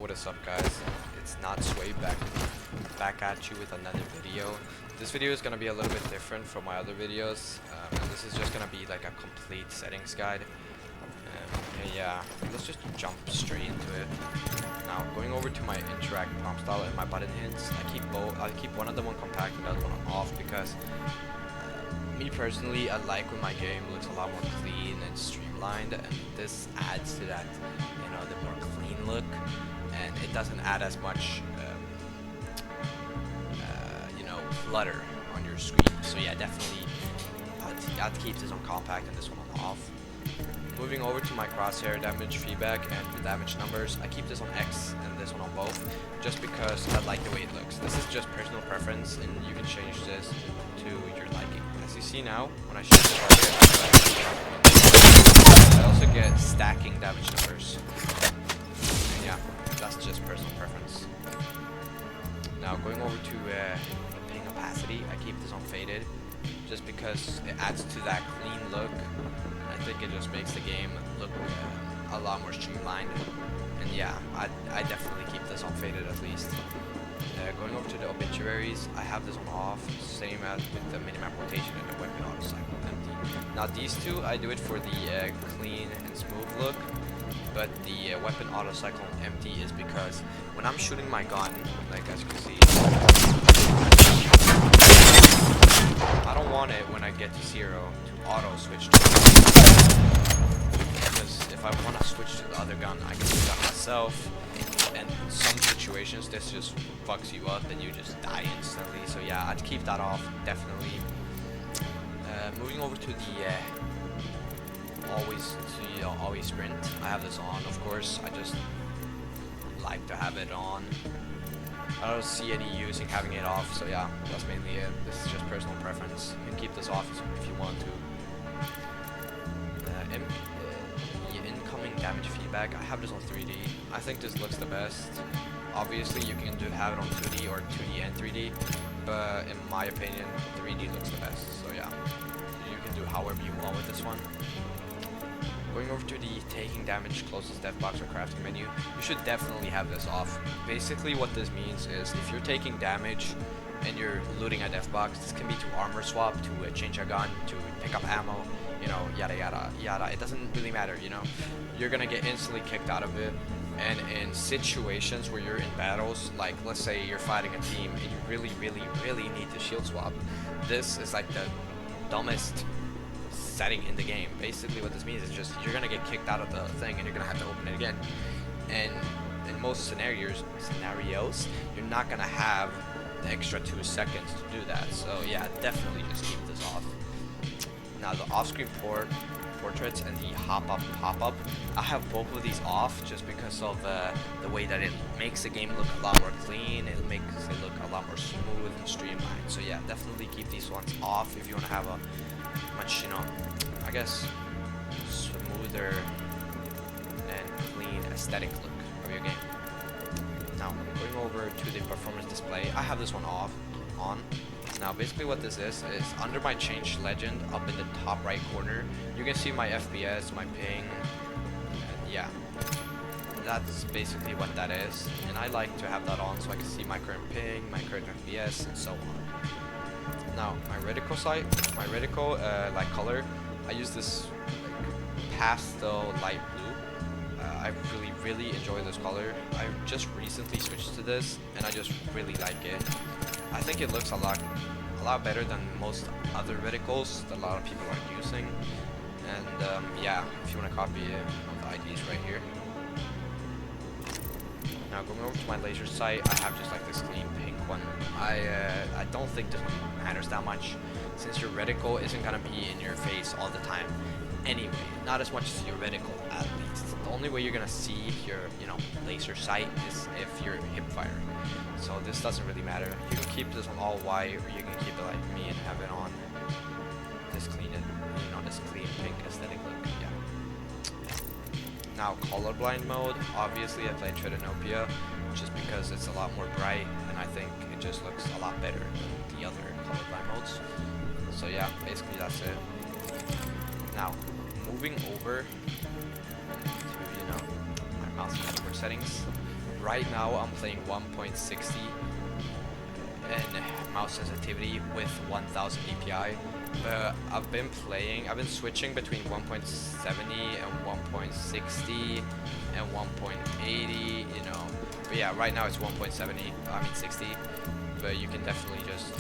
What is up, guys? It's not Sway back at you with another video. This video is gonna be a little bit different from my other videos. And this is just gonna be like a complete settings guide. Okay, yeah, let's just jump straight into it. Now, going over to my interact prompt style and my button hints, I keep one of them on compact and the other one on off because me personally, I like when my game looks a lot more clean and streamlined, and this adds to that, the more clean look, and it doesn't add as much, clutter on your screen. So yeah, definitely, I'd keep this on compact and this one on off. Moving over to my crosshair damage feedback and the damage numbers, I keep this on X and this one on both, just because I like the way it looks. This is just personal preference, and you can change this to your liking. As you see now, when I shoot the target, I also get stacking damage numbers. And yeah, that's just personal preference. Now going over to the ping opacity, I keep this on faded, just because it adds to that clean look. I think it just makes the game look a lot more streamlined. And yeah, I definitely keep this on faded at least. Going over to the obituaries, I have this on off, same as with the minimap rotation and the weapon auto cycle empty. Now these two, I do it for the clean and smooth look, but the weapon auto cycle empty is because when I'm shooting my gun, like as you can see, I don't want it when I get to 0 to auto switch to because if I want to switch to the other gun, I can do that myself. And in some situations, this just fucks you up and you just die instantly. So yeah, I'd keep that off, definitely. Moving over to the always sprint, I have this on, of course. I just like to have it on. I don't see any use in having it off, so yeah, that's mainly it. This is just personal preference. You can keep this off if you want to. Incoming damage feedback, I have this on 3D. I think this looks the best. Obviously, you can have it on 2D or 2D and 3D, but in my opinion, 3D looks the best. So yeah, you can do however you want with this one. Going over to the taking damage closest death box or crafting menu, you should definitely have this off. Basically what this means is if you're taking damage and you're looting a death box, this can be to armor swap, to change a gun, to pick up ammo, yada yada yada. It doesn't really matter, You're gonna get instantly kicked out of it. And in situations where you're in battles, like let's say you're fighting a team and you really need to shield swap, this is like the dumbest setting in the game. Basically what this means is just you're gonna get kicked out of the thing and you're gonna have to open it again. And in most scenarios you're not gonna have the extra 2 seconds to do that. So yeah, definitely just keep this off. Now the off-screen portraits and the hop-up, pop-up, I have both of these off just because of the way that it makes the game look a lot more clean. It makes it look a lot more smooth and streamlined. So yeah, definitely keep these ones off if you want to have a much, I guess, smoother and clean aesthetic look of your game. Now, going over to the performance display, I have this one on. Now, basically what this is under my change legend up in the top right corner, you can see my FPS, my ping, and yeah, that's basically what that is. And I like to have that on so I can see my current ping, my current FPS, and so on. Now, my reticle light color, I use this pastel light blue. I really enjoy this color. I just recently switched to this, and I just really like it. I think it looks a lot better than most other reticles that a lot of people are using. And yeah, if you want to copy it, the ID is right here. Now going over to my laser sight, I have just like this clean pink one. I don't think this one matters that much, since your reticle isn't gonna be in your face all the time anyway. Not as much as your reticle, at least. The only way you're gonna see your laser sight is if you're hip firing. So this doesn't really matter. You can keep this on all white, or you can keep it like me and have it on this clean this clean pink aesthetic look. Yeah. Now colorblind mode, obviously I play Tritanopia just because it's a lot more bright, and I think it just looks a lot better than the other colorblind modes. So yeah, basically that's it. Now, moving over to, my mouse and keyboard settings, right now I'm playing 1.60 and mouse sensitivity with 1000 DPI. But I've been switching between 1.70 and 1.60 and 1.80, you know. But yeah, right now it's 60. But you can definitely just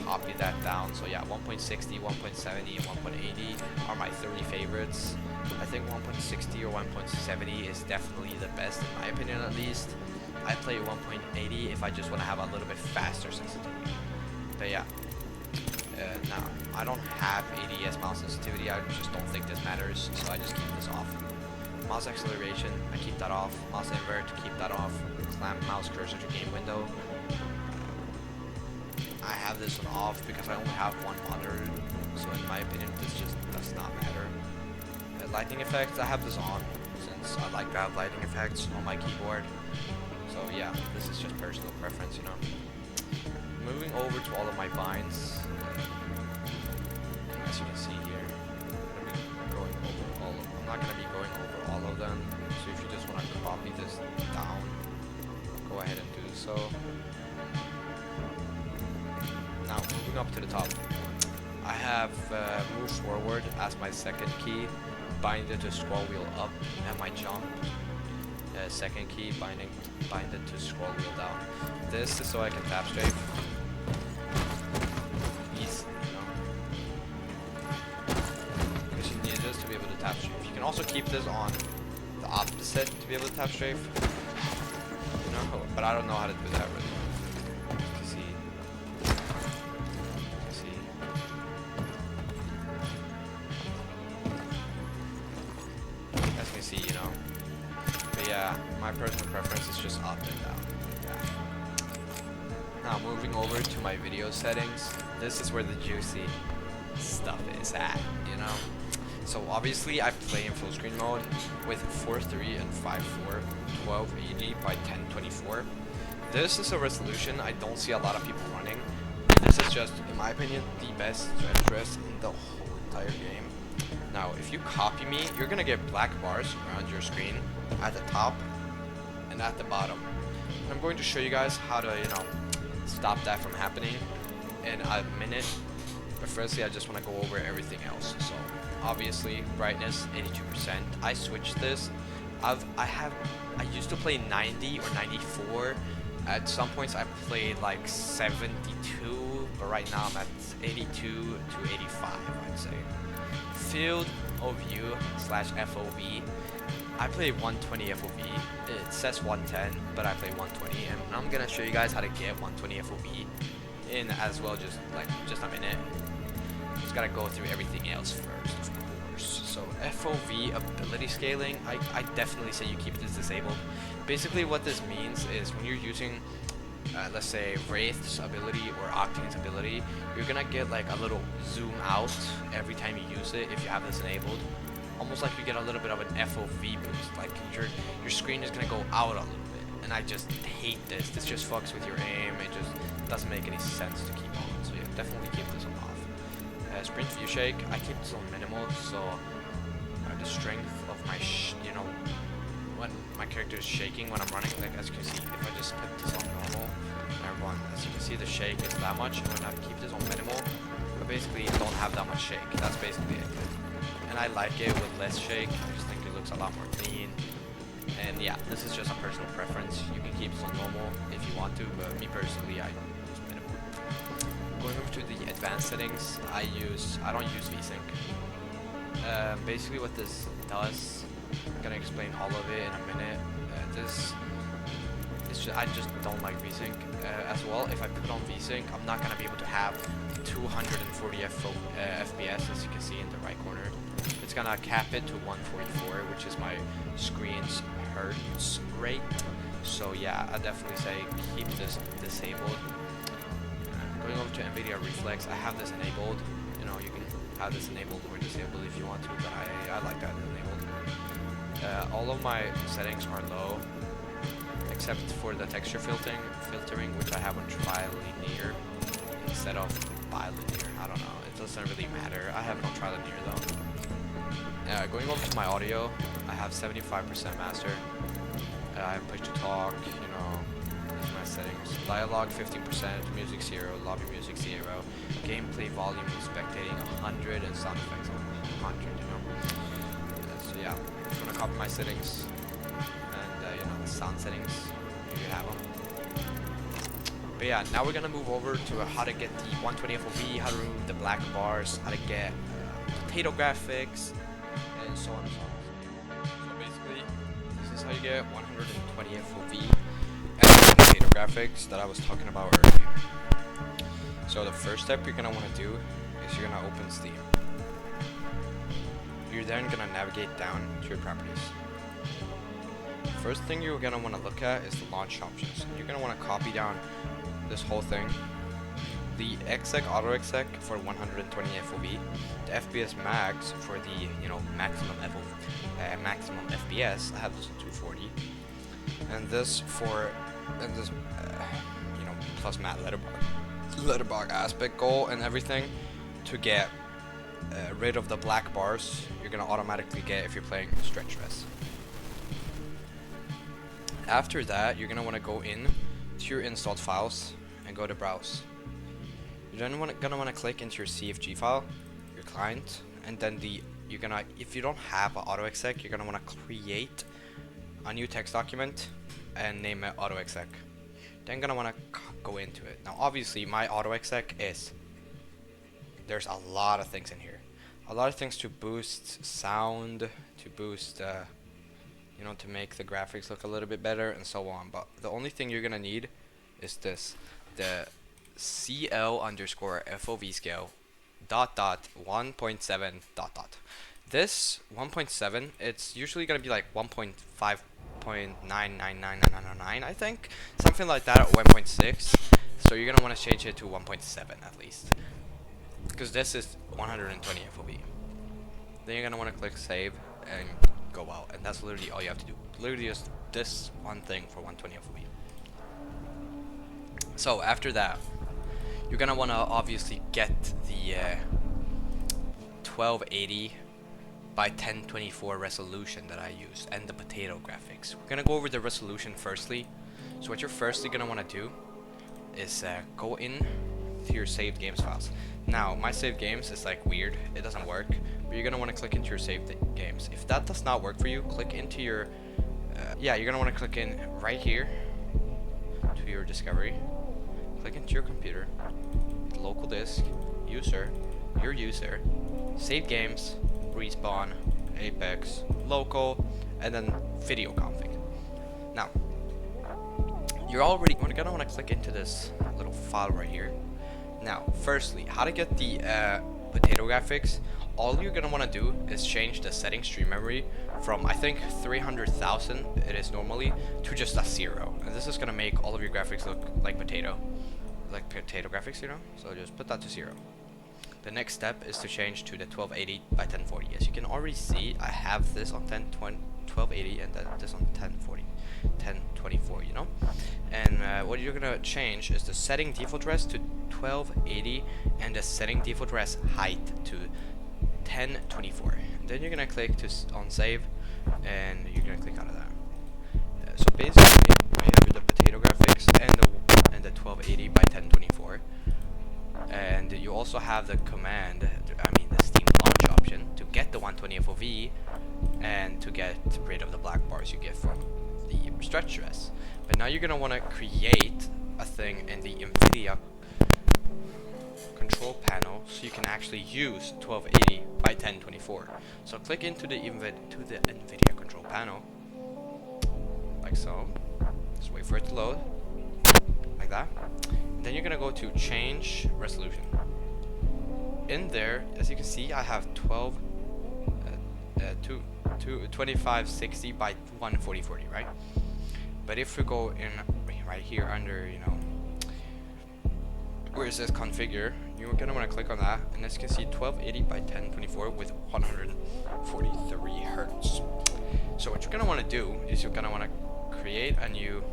copy that down. So yeah, 1.60, 1.70, and 1.80 are my 3 favorites. I think 1.60 or 1.70 is definitely the best in my opinion, at least. I play 1.80 if I just want to have a little bit faster sensitivity. But yeah. Now, I don't have ADS mouse sensitivity, I just don't think this matters, so I just keep this off. Mouse acceleration, I keep that off. Mouse invert, keep that off. Clamp mouse cursor to game window. I have this one off because I only have one monitor, so in my opinion this just does not matter. Lighting effects, I have this on since I like to have lighting effects on my keyboard. So yeah, this is just personal preference, you know. Moving over to all of my binds. As you can see here, I'm not going to be going over all of them, so if you just want to copy this down, go ahead and do so. Now, moving up to the top, I have move forward as my second key, bind it to scroll wheel up, and my jump, second key, bind it to scroll wheel down. This is so I can tap strafe. Easy, you know. Because you need this to be able to tap strafe. You can also keep this on the opposite to be able to tap strafe. You know, but I don't know how to do that really. See, you know. But yeah, my personal preference is just up and down. Yeah. Now moving over to my video settings, this is where the juicy stuff is at, you know. So obviously I play in full screen mode with 4:3 and 5:4, 1280 by 1024. This is a resolution I don't see a lot of people running. This is just, in my opinion, the best stretch in the whole entire game. Now, if you copy me, you're gonna get black bars around your screen at the top and at the bottom. And I'm going to show you guys how to, you know, stop that from happening in a minute. But firstly, I just want to go over everything else. So, obviously, brightness 82%. I switched this. I used to play 90 or 94. At some points, I played like 72, but right now I'm at 82 to 85, I'd say. Field of view / FOV. I play 120 FOV. It says 110, but I play 120, and I'm gonna show you guys how to get 120 FOV in as well. Just a minute. Just gotta go through everything else first, of course. So FOV ability scaling, I definitely say you keep this disabled. Basically, what this means is when you're using let's say Wraith's ability or Octane's ability, you're gonna get like a little zoom out every time you use it if you have this enabled. Almost like you get a little bit of an FOV boost, like your screen is gonna go out a little bit. And I just hate this. This just fucks with your aim. It just doesn't make any sense to keep on. So yeah, definitely keep this on off. Sprint view shake, I keep this on minimal, so the strength of my when my character is shaking when I'm running, like as you can see, if I just put this on normal, as you can see the shake is that much, and when I keep this on minimal, but basically I don't have that much shake. That's basically it. And I like it with less shake. I just think it looks a lot more clean. And yeah, this is just a personal preference. You can keep this on normal if you want to, but me personally, I use minimal. Going over to the advanced settings, I don't use VSync. Basically what this does, I'm gonna explain all of it in a minute. I just don't like VSync. As well, if I put on VSync, I'm not gonna be able to have 240 FPS, as you can see in the right corner. It's gonna cap it to 144, which is my screen's hertz rate. So yeah, I definitely say keep this disabled. Going over to NVIDIA Reflex, I have this enabled. You know, you can have this enabled or disabled if you want to, but I like that enabled. All of my settings are low, except for the texture filtering, which I have on trilinear instead of bilinear. I don't know, it doesn't really matter. I have it on trilinear though. Going over to my audio, I have 75% master. I have push to talk, you know, these are my settings. Dialogue 15%, music 0, lobby music 0, gameplay volume spectating 100, and sound effects 100, you know. So yeah, if you want to copy my settings and you know, the sound settings, you can have them. But yeah, now we're gonna move over to how to get the 120 FOV, how to remove the black bars, how to get potato graphics, and so on and so on. So basically, this is how you get 120 FOV and potato graphics that I was talking about earlier. So the first step you're gonna want to do is you're gonna open Steam. You're then gonna navigate down to your properties. First thing you're gonna want to look at is the launch options. You're gonna want to copy down this whole thing. The exec auto exec for 120 FOV, the FPS max for the, you know, maximum FPS. I have this at 240, and this for you know, plus matte letterbox aspect goal and everything to get rid of the black bars. You're gonna automatically get if you're playing stretch res. After that, you're gonna want to go in to your installed files and go to browse. You're then gonna want to click into your CFG file, your client, and then you're gonna, if you don't have an auto exec, you're gonna want to create a new text document and name it auto exec. Then gonna want to go into it. Now obviously my auto exec is, there's a lot of things in here, a lot of things to boost sound, to boost you know, to make the graphics look a little bit better and so on. But the only thing you're gonna need is this, the CL_FOV scale .1.7 . This 1.7, it's usually gonna be like 1.5.99999, I think, something like that, or 1.6. So you're gonna want to change it to 1.7 at least, because this is 120 FOV. Then you're gonna want to click save and go out, and that's literally all you have to do. Literally just this one thing for 120 FOV. So after that, you're gonna want to obviously get the 1280 by 1024 resolution that I use, and the potato graphics. We're gonna go over the resolution firstly. So what you're firstly gonna want to do is go in to your saved games files. Now my saved games is like weird, it doesn't work, but you're gonna want to click into your saved games. If that does not work for you, click into your yeah, you're gonna want to click in right here to your discovery, click into your computer, local disk, user, your user, saved games, respawn, apex, local, and then video config. Now you're gonna want to click into this little file right here. Now firstly, how to get the potato graphics. All you're gonna want to do is change the setting stream memory from, I think, 300,000 it is normally, to just a 0, and this is gonna make all of your graphics look like potato graphics, you know. So just put that to 0. The next step is to change to the 1280 by 1040. As you can already see, I have this on 1280 and then this on 1024, you know. And what you're gonna change is the setting default res to 1280 and the setting default res height to 1024. And then you're gonna click on save, and you're gonna click out of that. So basically, I have the potato graphics and the 1280 by 1024. And you also have the command, the Steam launch option, to get the 120 FOV and to get rid of the black bars you get from the stretch res. But now you're gonna want to create a thing in the NVIDIA control panel so you can actually use 1280 by 1024. So click into the NVIDIA control panel, like so. Just wait for it to load, like that. Then you're gonna go to change resolution. In there, as you can see, I have 2560 by 14040, right? But if we go in right here under, you know, where it says configure, you're gonna want to click on that, and as you can see, 1280 by 1024 with 143 hertz. So what you're gonna want to do is you're gonna want to create a new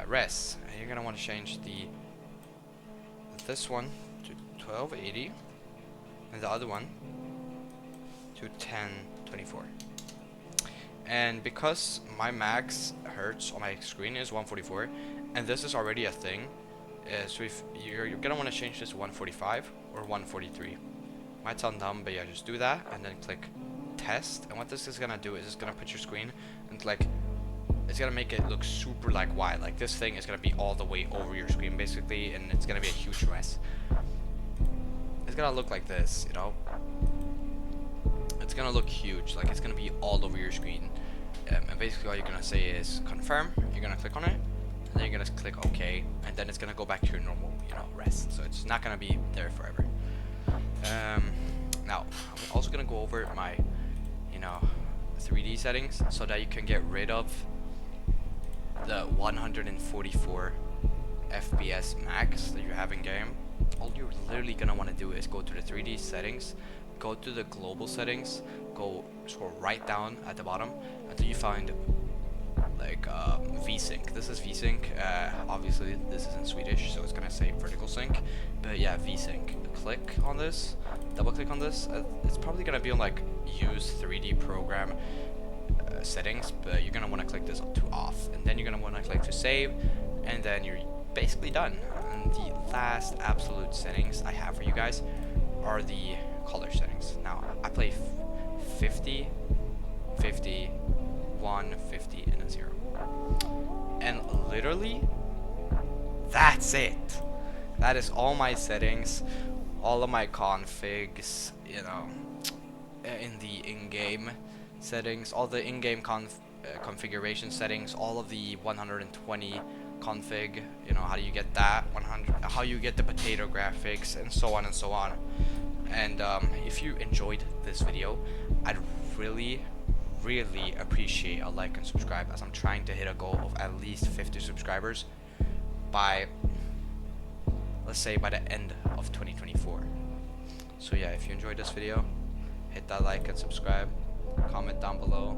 res, and you're gonna want to change this one to 1280 and the other one to 1024. And because my max hertz on my screen is 144, and this is already a thing, so if you're gonna want to change this to 145 or 143. Might sound dumb, but yeah, just do that and then click test. And what this is gonna do is it's gonna put your screen and like it's gonna make it look super like wide. Like this thing is gonna be all the way over your screen basically, and it's gonna be a huge mess. It's gonna look like this, you know. It's gonna look huge, like it's gonna be all over your screen. And basically all you're gonna say is confirm. You're gonna click on it, and then you're gonna click OK, and then it's gonna go back to your normal, you know, rest. So it's not gonna be there forever. Now I'm also gonna go over my, you know, 3D settings so that you can get rid of the 144 FPS max that you have in game. All you're literally gonna want to do is go to the 3D settings, go to the global settings, go scroll right down at the bottom until you find like VSync. This is VSync. Obviously this is in Swedish, so it's gonna say vertical sync, but yeah, VSync. Click on this, double click on this. It's probably gonna be on like use 3D program settings, but you're gonna want to click this to off, and then you're gonna want to click to save, and then you're basically done. And the last absolute settings I have for you guys are the color settings. Now I play 50, 50, 1, 50, and a 0, and literally that's it. That is all my settings, all of my configs, you know, in the in-game settings, all the in-game configuration settings, all of the 120 config, you know, how do you get that 100, how you get the potato graphics, and so on and so on. And if you enjoyed this video, I'd really appreciate a like and subscribe, as I'm trying to hit a goal of at least 50 subscribers by, let's say, by the end of 2024. So yeah, if you enjoyed this video, hit that like and subscribe, comment down below,